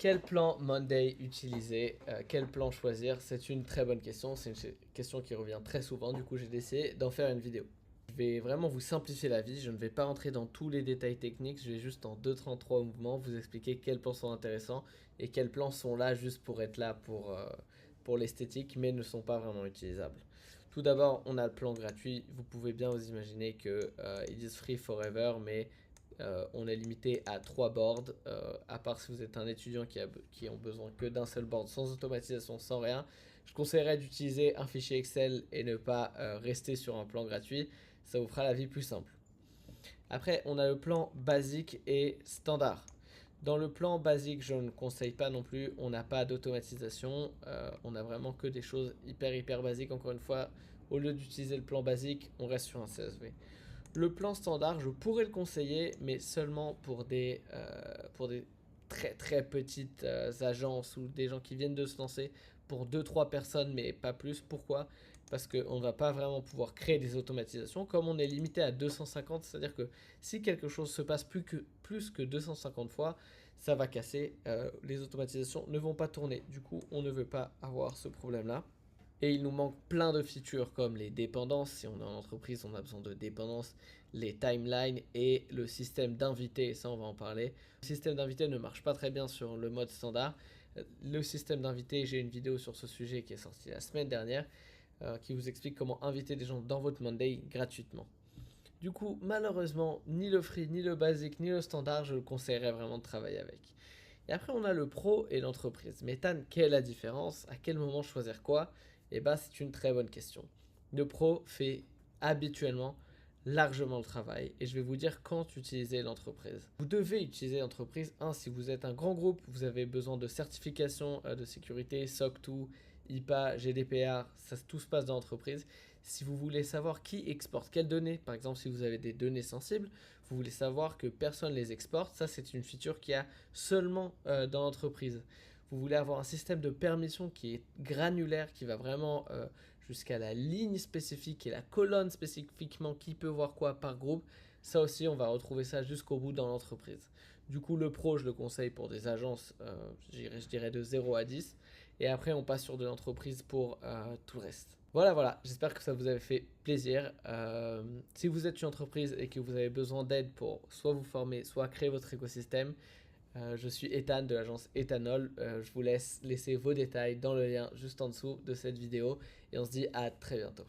Quel plan Monday utiliser? Quel plan choisir? C'est une très bonne question. C'est une question qui revient très souvent. Du coup, j'ai décidé d'en faire une vidéo. Je vais vraiment vous simplifier la vie. Je ne vais pas rentrer dans tous les détails techniques. Je vais juste en 2-3 mouvements vous expliquer quels plans sont intéressants et quels plans sont là juste pour être là pour l'esthétique, mais ne sont pas vraiment utilisables. Tout d'abord, on a le plan gratuit. Vous pouvez bien vous imaginer que it is free forever, mais on est limité à 3 boards, à part si vous êtes un étudiant qui ont besoin que d'un seul board, sans automatisation, sans rien. Je conseillerais d'utiliser un fichier Excel et ne pas rester sur un plan gratuit, ça vous fera la vie plus simple. Après, on a le plan basique et standard. Dans le plan basique, je ne conseille pas non plus, on n'a pas d'automatisation, on a vraiment que des choses hyper basiques. Encore une fois, au lieu d'utiliser le plan basique, on reste sur un CSV. Le plan standard, je pourrais le conseiller, mais seulement pour des très petites agences ou des gens qui viennent de se lancer, pour 2-3 personnes, mais pas plus. Pourquoi? Parce qu'on ne va pas vraiment pouvoir créer des automatisations. Comme on est limité à 250, c'est-à-dire que si quelque chose se passe plus que 250 fois, ça va casser. Les automatisations ne vont pas tourner. Du coup, on ne veut pas avoir ce problème-là. Et il nous manque plein de features comme les dépendances. Si on est en entreprise, on a besoin de dépendances, les timelines et le système d'invités. Ça, on va en parler. Le système d'invités ne marche pas très bien sur le mode standard. Le système d'invités, j'ai une vidéo sur ce sujet qui est sortie la semaine dernière qui vous explique comment inviter des gens dans votre Monday gratuitement. Du coup, malheureusement, ni le free, ni le basique, ni le standard, je le conseillerais vraiment de travailler avec. Et après, on a le pro et l'entreprise. Mais Tan, quelle est la différence? À quel moment choisir quoi? Eh bien, c'est une très bonne question. Le pro fait habituellement largement le travail et je vais vous dire quand utiliser l'entreprise. Vous devez utiliser l'entreprise. Si vous êtes un grand groupe, vous avez besoin de certification de sécurité, SOC 2, IPA, GDPR, tout se passe dans l'entreprise. Si vous voulez savoir qui exporte quelles données, par exemple si vous avez des données sensibles, vous voulez savoir que personne les exporte, ça c'est une feature qui a seulement dans l'entreprise. Vous voulez avoir un système de permission qui est granulaire, qui va vraiment jusqu'à la ligne spécifique et la colonne spécifiquement qui peut voir quoi par groupe. Ça aussi, on va retrouver ça jusqu'au bout dans l'entreprise. Du coup, le pro, je le conseille pour des agences, je dirais de 0 à 10. Et après, on passe sur de l'entreprise pour tout le reste. Voilà, j'espère que ça vous avait fait plaisir. Si vous êtes une entreprise et que vous avez besoin d'aide pour soit vous former, soit créer votre écosystème, je suis Ethan de l'agence Ethanol. Je vous laisse laisser vos détails dans le lien juste en dessous de cette vidéo et on se dit à très bientôt.